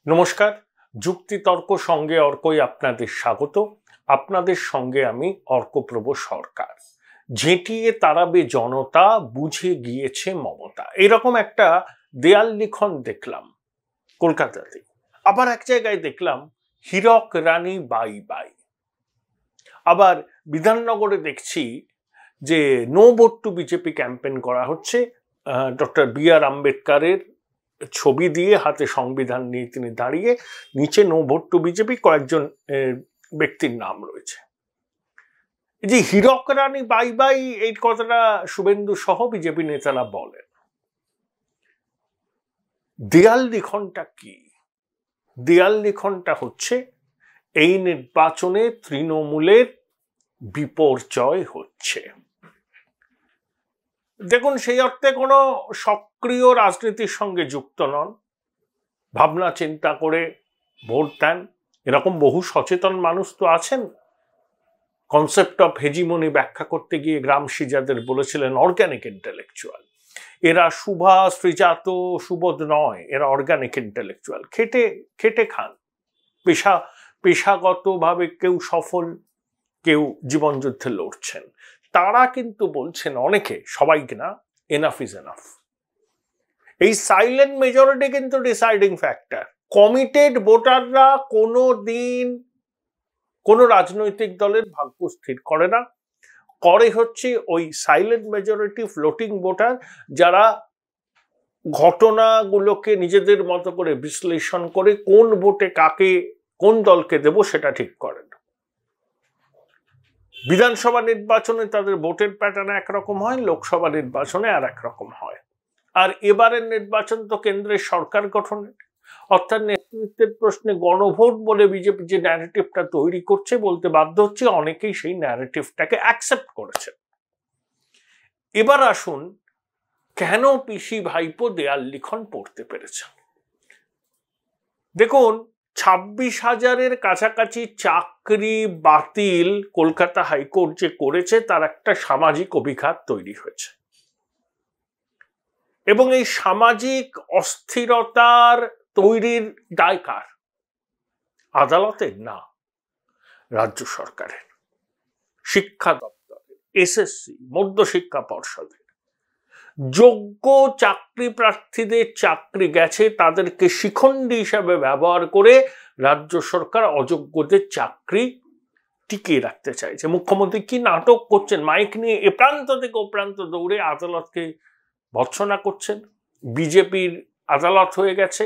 নমস্কার, যুক্তিতর্ক সঙ্গে অর্কই আপনাদের স্বাগত। আপনাদের সঙ্গে আমি অর্কপ্রভ সরকার। ঝেঁটিয়ে তাড়াবে জনতা, বুঝে গিয়েছে মমতা, এরকম একটা দেয়াল লিখন দেখলাম কলকাতাতে। আবার এক জায়গায় দেখলাম হীরক রানী বাই বাই। আবার বিধাননগরে দেখছি যে no vote to BJP campaign করা হচ্ছে। Doctor B R. আম্বেদকরের ছবি দিয়ে হাতে সংবিধান নিয়ে তিনি দাঁড়িয়ে, নিচে নো ভোট টু বিজেপি, কয়েকজন ব্যক্তির নাম রয়েছে। এই যে হীরক রানী বাই বাই, এই কথাটা শুভেন্দু সহ বিজেপি নেতারা বলেন। দেয়াল লিখনটা কি? দেয়াল লিখনটা হচ্ছে এই নির্বাচনে তৃণমূলের বিপর্যয় হচ্ছে। দেখুন, সেই অর্থে কোনো সক্রিয় রাজনীতির সঙ্গে যুক্ত নন, ভাবনা চিন্তা করে ভোট দেন, এরকম বহু সচেতন মানুষ তো আছেন। কনসেপ্ট অফ হেজিমনি ব্যাখ্যা করতে গিয়ে গ্রামসি যাদের বলেছিলেন অর্গানিক ইন্টেলেকচুয়াল, এরা শুভা শ্রীজাত সুবোধ নয়, এরা অর্গানিক ইন্টেলেকচুয়াল, খেটে খেটে খান, পেশাগতভাবে কেউ সফল, কেউ জীবনযুদ্ধে লড়ছেন। তারা কিন্তু বলছেন, অনেকে, সবাইকে না, এনাফ ইজ এনাফ। এই সাইলেন্ট মেজরিটি কিন্তু ডিসাইডিং ফ্যাক্টর। কমিটেড ভোটাররা কোনো দিন কোনো রাজনৈতিক দলের ভাগ্য স্থির করে না, করে হচ্ছে ওই সাইলেন্ট মেজরিটি ফ্লোটিং ভোটার, যারা ঘটনাগুলোকে নিজেদের মতো করে বিশ্লেষণ করে কোন ভোটে কাকে, কোন দলকে দেব সেটা ঠিক করেন। বিধানসভা নির্বাচনে তাদের ভোটের প্যাটার্ন একরকম হয়, লোকসভা নির্বাচনে আর একরকম হয়। আর এবারের নির্বাচন তো কেন্দ্রের সরকার গঠনের, অর্থাৎ নেতৃত্বের প্রশ্নে গণভোট বলে বিজেপি যে ন্যারেটিভটা তৈরি করছে, বলতে বাধ্য হচ্ছে অনেকেই সেই ন্যারেটিভটাকে অ্যাকসেপ্ট করেছে। এবার আসুন, কেন পিসি ভাইপো দেয়াল লিখন পড়তে পেরেছেন। দেখুন, 26,000-এর কাছাকাছি চাকরি বাতিল কলকাতা হাইকোর্ট যে করেছে, তার একটা সামাজিক অভিঘাত তৈরি হয়েছে, এবং এই সামাজিক অস্থিরতার তৈরির দায় কার? আদালতের না, রাজ্য সরকারের, শিক্ষা দপ্তরের, এসএসসি, মধ্যশিক্ষা পর্ষদের। যোগ্য চাকরি প্রার্থীদের চাকরি গেছে, তাদেরকে শিখণ্ডী হিসাবে ব্যবহার করে রাজ্য সরকার অযোগ্যদের চাকরি টিকিয়ে রাখতে চাইছে। মুখ্যমন্ত্রী কি নাটক করছেন, মাইক নিয়ে এ প্রান্ত থেকে ও প্রান্ত দৌড়ে আদালতকে ভর্ৎসনা করছেন। বিজেপির আদালত হয়ে গেছে,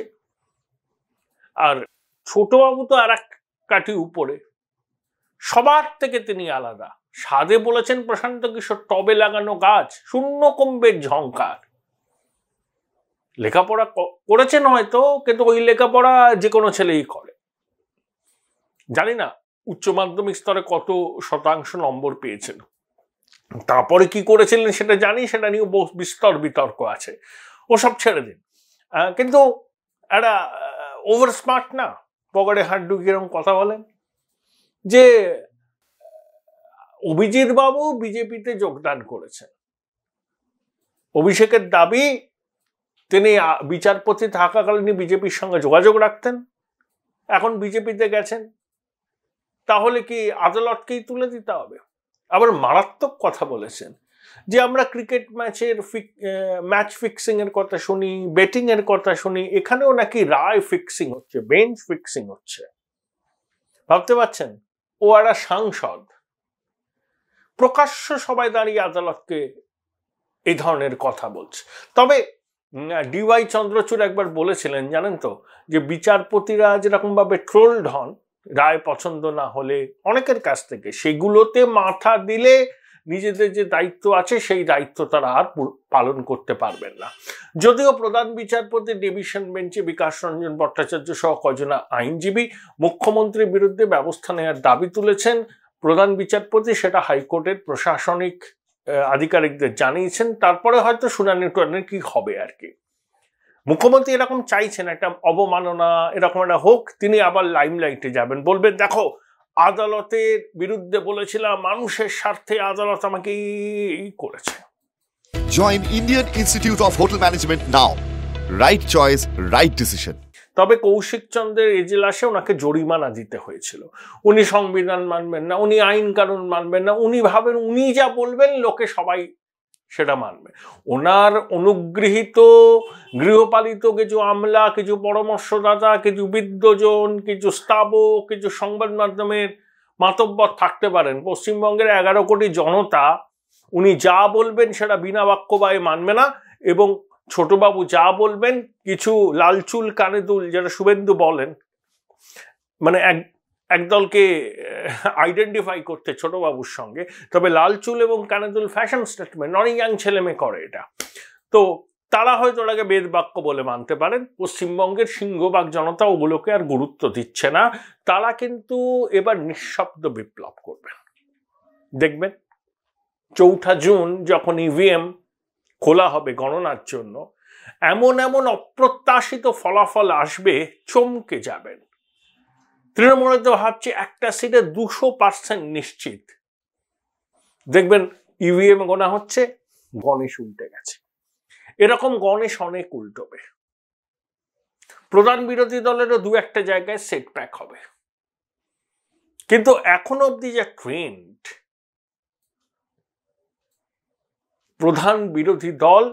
আর ছোটবাবু তো আর এক কাঠি উপরে, সবার থেকে তিনি আলাদা। সাধে বলেছেন প্রশান্ত কিশোর, টবে লাগানো গাছ, শূন্য কমবের ঝংকার। লেখাপড়া করেছেন হয়তো, কিন্তু ওই লেখাপড়া যে কোনো ছেলেই করে। জানি না উচ্চ মাধ্যমিক স্তরে কত শতাংশ নম্বর পেয়েছেন, তারপরে কি করেছিলেন সেটা জানি, সেটা নিয়ে বিস্তর বিতর্ক আছে, ওসব ছেড়ে দিন। কিন্তু একটা ওভার স্মার্ট না, পকেটে হাত ঢুকিয়ে এরকম কথা বলেন যে অভিজিৎ বাবু বিজেপিতে যোগদান করেছেন। অভিষেকের দাবি তিনি বিচারপতি থাকাকালীন বিজেপির সঙ্গে যোগাযোগ রাখতেন, এখন বিজেপিতে গেছেন, তাহলে কি আদালতকেই তুলে দিতে হবে? আবার মারাত্মক কথা বলেছেন যে আমরা ক্রিকেট ম্যাচ ফিক্সিং এর কথা শুনি, বেটিং এর কথা শুনি, এখানেও নাকি রায় ফিক্সিং হচ্ছে, বেঞ্চ ফিক্সিং হচ্ছে। ভাবতে পারছেন, ও একটা সাংসদ, প্রকাশ্য সবাই দাঁড়িয়ে আদালতকে এই ধরনের কথা বলছে। তবে ডিওয়াই চন্দ্রচূড় একবার বলেছিলেন, জানেন তো, যে বিচারপতিরা যেরকম ভাবে ট্রোলড হন রায় পছন্দ না হলে অনেকের কাছ থেকে, সেগুলোতে মাথা দিলে নিজেদের যে দায়িত্ব আছে সেই দায়িত্ব তারা আর পালন করতে পারবেন না। যদিও প্রধান বিচারপতি ডিভিশন বেঞ্চে বিকাশ রঞ্জন ভট্টাচার্য সহ কজনা আইনজীবী মুখ্যমন্ত্রীর বিরুদ্ধে ব্যবস্থা নেওয়ার দাবি তুলেছেন। প্রধান বিচারপতি সেটা হাইকোর্টের প্রশাসনিক আধিকারিকদের জানিয়েছেন, তারপরে হয়তো শুনানি টুনানি কি হবে আর কি। মুখ্যমন্ত্রী এরকম চাইছেন একটা অবমাননা, এরকম একটা হোক, তিনি আবার লাইমলাইটে যাবেন, বলবেন দেখো আদালতের বিরুদ্ধে বলেছিলাম, মানুষের স্বার্থে আদালত আমাকে করেছে। Join Indian institute of hotel management now, right choice, right decision. তবে কৌশিক চন্দ্রের এজলাসে ওনাকে জরিমানা দিতে হয়েছিল। উনি সংবিধান মানবেন না, উনি আইন কানুন মানবেন না, উনি ভাবেন উনি যা বলবেন লোকে সবাই সেটা মানবে। ওনার অনুগৃহীত গৃহপালিত কিছু আমলা, কিছু পরামর্শদাতা, কিছু বিদ্বজন, কিছু স্থাবক, কিছু সংবাদ মাধ্যমের মাতব্বর থাকতে পারেন। পশ্চিমবঙ্গের 11 কোটি জনতা উনি যা বলবেন সেটা বিনা বাক্য বায়ে মানবে না, এবং ছোটবাবু যা বলবেন কিছু লালচুল কানে দুল, যেটা শুভেন্দু বলেন, মানে একদলকে আইডেন্টিফাই করতে ছোটবাবুর সঙ্গে, তবে লালচুল এবং কানেদুল ফ্যাশন স্টেটমেন্ট, অনেক ইয়াং ছেলে মেয়ে করে এটা, তো তারা হয়তো ওটাকে বেদ বাক্য বলে মানতে পারেন। পশ্চিমবঙ্গের সিংহভাগ জনতা ওগুলোকে আর গুরুত্ব দিচ্ছে না। তারা কিন্তু এবার নিঃশব্দ বিপ্লব করবেন। দেখবেন 4 জুন যখন ইভিএম খোলা হবে গণনার জন্য, এমন এমন অপ্রত্যাশিত ফলাফল আসবে, চমকে যাবেন। তৃণমূল তো ভাবছে একটা সিটে 200% নিশ্চিত। দেখবেন ইভিএম গোনা হচ্ছে, গণেশ উল্টে গেছে। এরকম গণেশ অনেক উল্টবে। প্রধান বিরোধী দলেরও 2-1 জায়গায় সেটব্যাক হবে, কিন্তু এখনো অব্দি যে ট্রেন্ড, প্রধান বিরোধী দল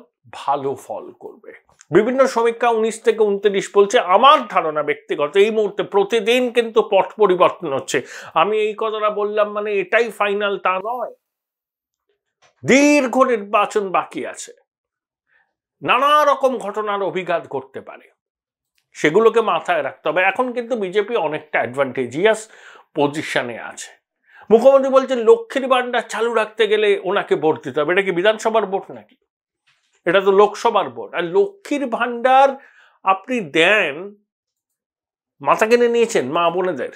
ভালো ফল করবে। বিভিন্ন সমীক্ষা 19 থেকে 29 বলছে। আমার ধারণা ব্যক্তিগত এই মুহূর্তে প্রতিদিন কিন্তু পট পরিবর্তন হচ্ছে। আমি এই কথাটা বললাম মানে এটাই ফাইনাল তা নয়, দীর্ঘ নির্বাচন বাকি আছে, নানা রকম ঘটনার অভিঘাত ঘটতে পারে, সেগুলোকে মাথায় রাখতে হবে। এখন কিন্তু বিজেপি অনেকটা অ্যাডভান্টেজিয়াস পজিশনে আছে। মুখ্যমন্ত্রী বলছেন লক্ষ্মীর ভান্ডার চালু রাখতে গেলে ওনাকে ভোট দিতে হবে। এটা কি বিধানসভার ভোট নাকি? এটা তো লোকসভার ভোট। আর লক্ষ্মীর ভান্ডার আপনি দেন, মাথা কিনে নিয়েছেন মা বোনেদের।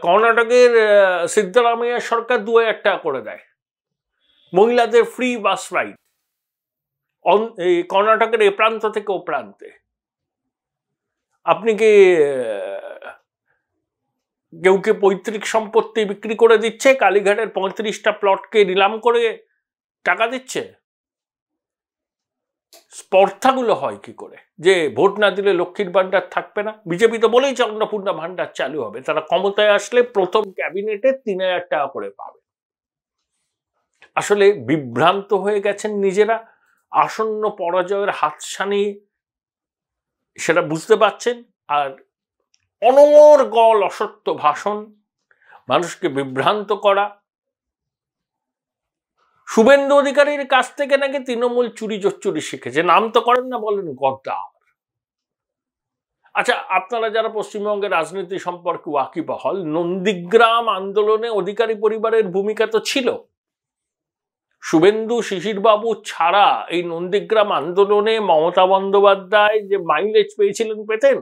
কর্ণাটকের সিদ্ধরামাইয়া সরকার 2000 টাকা করে দেয়, মহিলাদের ফ্রি বাস রাইড কর্ণাটকের এ প্রান্ত থেকে ও প্রান্তে। আপনি কি কেউকে পৈতৃক সম্পত্তি বিক্রি করে দিচ্ছে, কালীঘাটের 35টা প্লটকে নিলাম করে টাকা দিচ্ছে? স্পর্ধাগুলো হয় কি করে যে ভোট না দিলে লক্ষ্মীর ভান্ডার থাকবে না? বিজেপি তো বলেই অন্নপূর্ণা ভান্ডার চালু হবে, তারা ক্ষমতায় আসলে প্রথম ক্যাবিনেটে 3000 টাকা করে পাবে। আসলে বিভ্রান্ত হয়ে গেছেন নিজেরা, আসন্ন পরাজয়ের হাতছানি সেটা বুঝতে পারছেন। আর অনর্গল অসত্য ভাষণ, মানুষকে বিভ্রান্ত করা। শুভেন্দু অধিকারীর কাছ থেকে নাকি তৃণমূল চুরি জোচ্চুরি শিখেছে, নাম তো করেন না, বলেন গদ্দার। আচ্ছা, আপনারা যারা পশ্চিমবঙ্গের রাজনীতি সম্পর্কে ওয়াকিবহাল, নন্দীগ্রাম আন্দোলনে অধিকারী পরিবারের ভূমিকা তো ছিল। শুভেন্দু শিশিরবাবু ছাড়া এই নন্দীগ্রাম আন্দোলনে মমতা বন্দ্যোপাধ্যায় যে মাইলেজ পেয়েছিলেন পেতেন।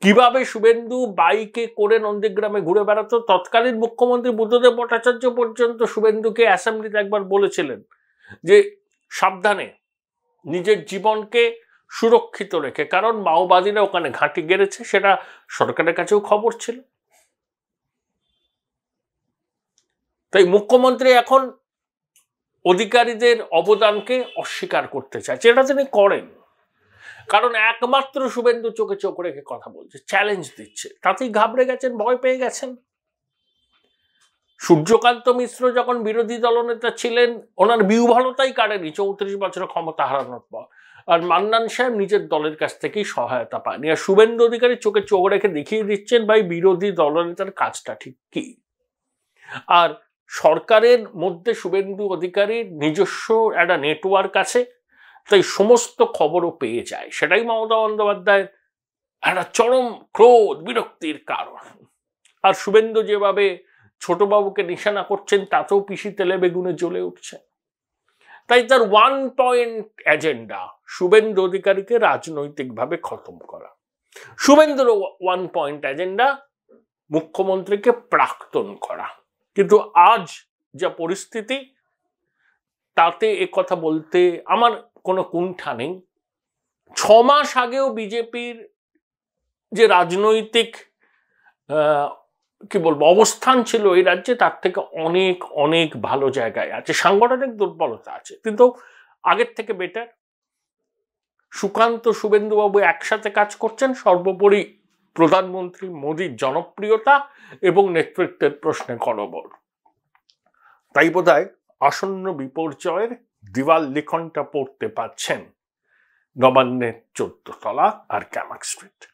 কিভাবে শুভেন্দু বাইকে করে নন্দীগ্রামে ঘুরে বেড়াতো, তৎকালীন মুখ্যমন্ত্রী বুদ্ধদেব ভট্টাচার্য পর্যন্ত শুভেন্দুকে অ্যাসেম্বলিতে একবার বলেছিলেন যে সাবধানে, নিজের জীবনকে সুরক্ষিত রেখে, কারণ মাওবাদীরা ওখানে ঘাঁটি গেড়েছে, সেটা সরকারের কাছেও খবর ছিল। তাই মুখ্যমন্ত্রী এখন অধিকারীদের অবদানকে অস্বীকার করতে চাইছে, এটা তিনি করেন, কারণ একমাত্র শুভেন্দু চোখে চোখ রেখে কথা বলছে, চ্যালেঞ্জ দিচ্ছে, তাতেই ঘাবড়ে গেছেন, ভয় পেয়ে গেছেন। সূর্যকান্ত মিশ্র যখন বিরোধী দলনেতা ছিলেন, ওনার বিহ্বলতাই কাটেনি 34 বছর ক্ষমতা হারানোর পর। আর মান্নান সাহেব নিজের দলের কাছ থেকেই সহায়তা পায়নি। আর শুভেন্দু অধিকারী চোখে চোখ রেখে দেখিয়ে দিচ্ছেন ভাই বিরোধী দলনেতার কাজটা ঠিক কি। আর সরকারের মধ্যে শুভেন্দু অধিকারীর নিজস্ব একটা নেটওয়ার্ক আছে, তাই সমস্ত খবরও পেয়ে যায়। সেটাই মমতা বন্দ্যোপাধ্যায়ের একটা চরম ক্রোধ বিরক্তির কারণ। আর শুভেন্দু যেভাবে ছোটবাবুকে নিশানা করছেন, তাতেও পিসি তেলে বেগুনে জ্বলে উঠছে। তাই তার 1 পয়েন্ট এজেন্ডা শুভেন্দু অধিকারীকে রাজনৈতিকভাবে খতম করা। শুভেন্দুর 1 পয়েন্ট এজেন্ডা মুখ্যমন্ত্রীকে প্রাক্তন করা। কিন্তু আজ যা পরিস্থিতি, তাতে কথা বলতে আমার কোনো কুণ্ঠা নেই। 6 মাস আগেও বিজেপির যে রাজনৈতিক কি বলবো অবস্থান ছিল এই রাজ্যে, তার থেকে অনেক অনেক ভালো জায়গায় আছে। সাংগঠনিক দুর্বলতা আছে, কিন্তু আগের থেকে বেটার। সুকান্ত শুভেন্দুবাবু একসাথে কাজ করছেন, সর্বোপরি প্রধানমন্ত্রী মোদীর জনপ্রিয়তা এবং নেতৃত্বের প্রশ্নে কনবর। তাই বোধহয় আসন্ন বিপর্যয়ের দিওয়াল লিখনটা পড়তে পাচ্ছেন নবান্নের 14 তলা আর ক্যামাক স্ট্রিট।